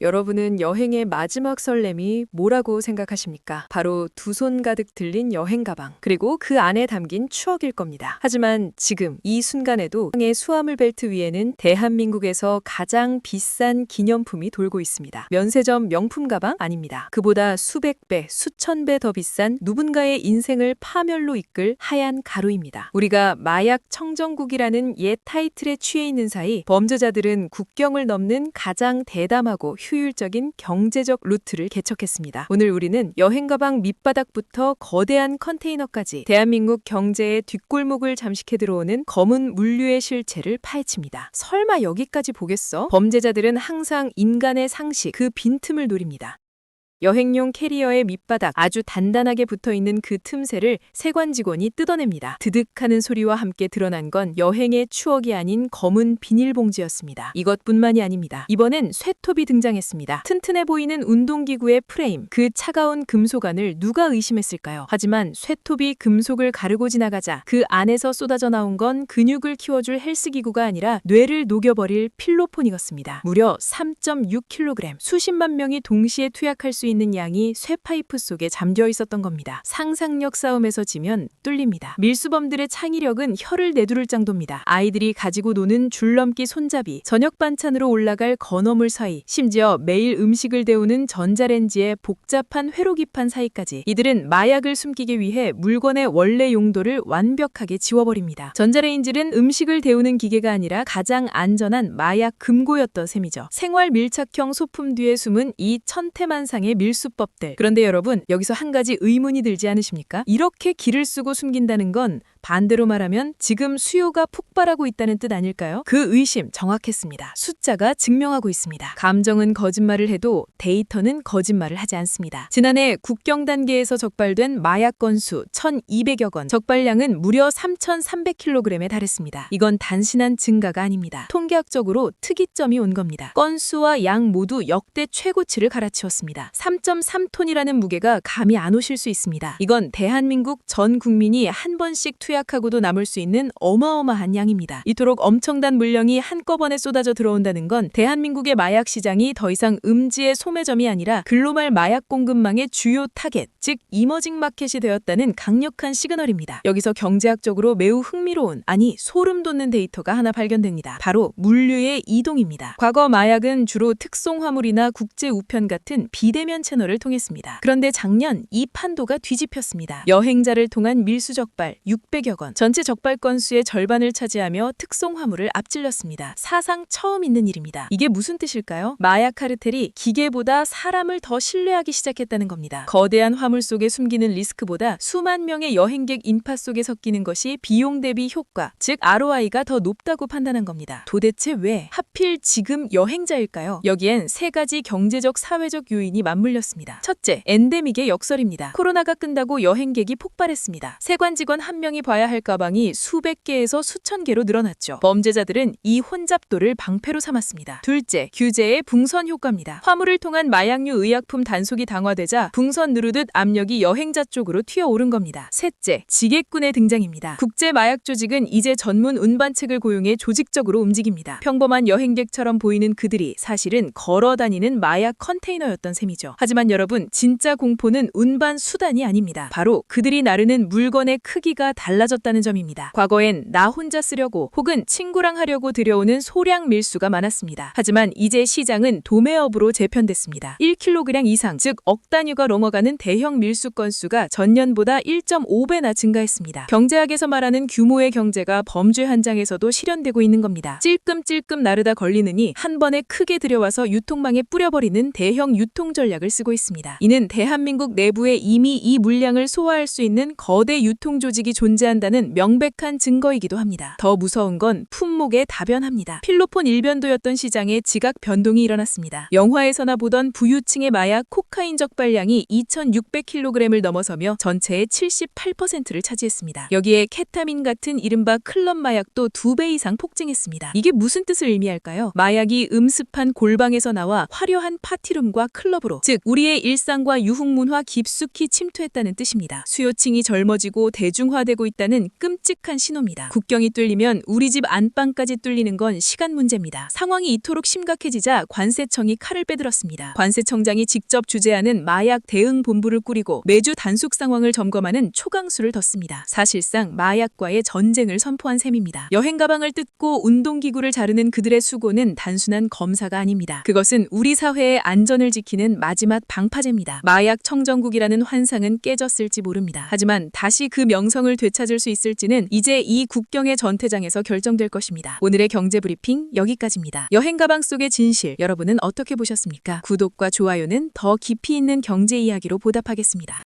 여러분은 여행의 마지막 설렘이 뭐라고 생각하십니까? 바로 두 손 가득 들린 여행 가방, 그리고 그 안에 담긴 추억일 겁니다. 하지만 지금 이 순간에도 의 수화물 벨트 위에는 대한민국에서 가장 비싼 기념품이 돌고 있습니다. 면세점 명품 가방 아닙니다. 그보다 수백 배, 수천 배 더 비싼 누군가의 인생을 파멸로 이끌 하얀 가루입니다. 우리가 마약 청정국이라는 옛 타이틀에 취해 있는 사이 범죄자들은 국경을 넘는 가장 대담하고 효율적인 경제적 루트를 개척했습니다. 오늘 우리는 여행 가방 밑바닥부터 거대한 컨테이너까지 대한민국 경제의 뒷골목을 잠식해 들어오는 검은 물류의 실체를 파헤칩니다. 설마 여기까지 보겠어? 범죄자들은 항상 인간의 상식, 그 빈틈을 노립니다. 여행용 캐리어의 밑바닥 아주 단단하게 붙어있는 그 틈새를 세관 직원이 뜯어냅니다. 드득하는 소리와 함께 드러난 건 여행의 추억이 아닌 검은 비닐봉지였습니다. 이것뿐만이 아닙니다. 이번엔 쇠톱이 등장했습니다. 튼튼해 보이는 운동기구의 프레임, 그 차가운 금속안을 누가 의심했을까요? 하지만 쇠톱이 금속을 가르고 지나가자 그 안에서 쏟아져 나온 건 근육을 키워줄 헬스기구가 아니라 뇌를 녹여버릴 필로폰이었습니다. 무려 3.6kg, 수십만 명이 동시에 투약할 수 있는 양이 쇠파이프 속에 잠겨 있었던 겁니다. 상상력 싸움에서 지면 뚫립니다. 밀수범들의 창의력은 혀를 내두를 정도입니다. 아이들이 가지고 노는 줄넘기 손잡이, 저녁 반찬으로 올라갈 건어물 사이, 심지어 매일 음식을 데우는 전자레인지의 복잡한 회로기판 사이까지 이들은 마약을 숨기기 위해 물건의 원래 용도를 완벽하게 지워버립니다. 전자레인지는 음식을 데우는 기계가 아니라 가장 안전한 마약 금고였던 셈이죠. 생활 밀착형 소품 뒤에 숨은 이 천태만상의 밀수법들. 그런데 여러분, 여기서 한 가지 의문이 들지 않으십니까? 이렇게 기를 쓰고 숨긴다는 건 반대로 말하면 지금 수요가 폭발하고 있다는 뜻 아닐까요? 그 의심 정확했습니다. 숫자가 증명하고 있습니다. 감정은 거짓말을 해도 데이터는 거짓말을 하지 않습니다. 지난해 국경 단계에서 적발된 마약 건수 1,200여 건, 적발량은 무려 3,300kg에 달했습니다. 이건 단순한 증가가 아닙니다. 통계학적으로 특이점이 온 겁니다. 건수와 양 모두 역대 최고치를 갈아치웠습니다. 3.3톤이라는 무게가 감이 안 오실 수 있습니다. 이건 대한민국 전 국민이 한 번씩 투약하고도 남을 수 있는 어마어마한 양입니다. 이토록 엄청난 물량이 한꺼번에 쏟아져 들어온다는 건 대한민국의 마약 시장이 더 이상 음지의 소매점이 아니라 글로벌 마약 공급망의 주요 타겟, 즉 이머징 마켓이 되었다는 강력한 시그널입니다. 여기서 경제학적으로 매우 흥미로운, 아니 소름 돋는 데이터가 하나 발견됩니다. 바로 물류의 이동입니다. 과거 마약은 주로 특송 화물이나 국제 우편 같은 비대면 채널을 통했습니다. 그런데 작년 이 판도가 뒤집혔습니다. 여행자를 통한 밀수 적발 600여 건, 전체 적발 건수의 절반을 차지하며 특송 화물을 앞질렀습니다. 사상 처음 있는 일입니다. 이게 무슨 뜻일까요? 마약 카르텔이 기계보다 사람을 더 신뢰하기 시작했다는 겁니다. 거대한 화물 속에 숨기는 리스크보다 수만 명의 여행객 인파 속에 섞이는 것이 비용 대비 효과, 즉 ROI가 더 높다고 판단한 겁니다. 도대체 왜 하필 지금 여행자일까요? 여기엔 세 가지 경제적 사회적 요인이 맞물렸습니다. 첫째, 엔데믹의 역설입니다. 코로나가 끝나고 여행객이 폭발했습니다. 세관 직원 한 명이 봐야 할 가방이 수백 개에서 수천 개로 늘어났죠. 범죄자들은 이 혼잡도를 방패로 삼았습니다. 둘째, 규제의 붕선 효과입니다. 화물을 통한 마약류 의약품 단속이 강화되자 붕선 누르듯 압력이 여행자 쪽으로 튀어오른 겁니다. 셋째, 지게꾼의 등장입니다. 국제 마약 조직은 이제 전문 운반책을 고용해 조직적으로 움직입니다. 평범한 여행객처럼 보이는 그들이 사실은 걸어 다니는 마약 컨테이너였던 셈이죠. 하지만 여러분, 진짜 공포는 운반 수단이 아닙니다. 바로 그들이 나르는 물건의 크기가 달라졌다는 점입니다. 과거엔 나 혼자 쓰려고 혹은 친구랑 하려고 들여오는 소량 밀수가 많았습니다. 하지만 이제 시장은 도매업으로 재편됐습니다. 1kg 이상, 즉 억 단위가 넘어가는 대형 밀수 건수가 전년보다 1.5배나 증가했습니다. 경제학에서 말하는 규모의 경제가 범죄 현장에서도 실현되고 있는 겁니다. 찔끔찔끔 나르다 걸리느니 한 번에 크게 들여와서 유통망에 뿌려버리는 대형 유통 전략을 쓰고 있습니다. 이는 대한민국 내부에 이미 이 물량을 소화할 수 있는 거대 유통 조직이 존재한다는 명백한 증거이기도 합니다. 더 무서운 건 품목에 다변합니다. 필로폰 일변도였던 시장에 지각 변동이 일어났습니다. 영화에서나 보던 부유층의 마약 코카인 적발량이 2,600kg을 넘어서며 전체의 78%를 차지했습니다. 여기에 케타민 같은 이른바 클럽 마약도 2배 이상 폭증했습니다. 이게 무슨 뜻을 의미할까요? 마약이 음습한 골방에서 나와 화려한 파티룸과 클럽으로, 즉 우리의 일상과 유흥문화 깊숙이 침투했다는 뜻입니다. 수요층이 젊어지고 대중화되고 있다는 있다는 끔찍한 신호입니다. 국경이 뚫리면 우리 집 안방까지 뚫리는 건 시간 문제입니다. 상황이 이토록 심각해지자 관세청이 칼을 빼들었습니다. 관세청장이 직접 주재하는 마약 대응 본부를 꾸리고 매주 단속 상황을 점검하는 초강수를 뒀습니다. 사실상 마약과의 전쟁을 선포한 셈입니다. 여행 가방을 뜯고 운동기구를 자르는 그들의 수고는 단순한 검사가 아닙니다. 그것은 우리 사회의 안전을 지키는 마지막 방파제입니다. 마약 청정국이라는 환상은 깨졌을지 모릅니다. 하지만 다시 그 명성을 되찾을 수 있을지는 이제 이 국경의 전태장에서 결정될 것입니다. 오늘의 경제브리핑 여기까지입니다. 여행 가방 속의 진실, 여러분은 어떻게 보셨습니까? 구독과 좋아요는 더 깊이 있는 경제 이야기로 보답하겠습니다.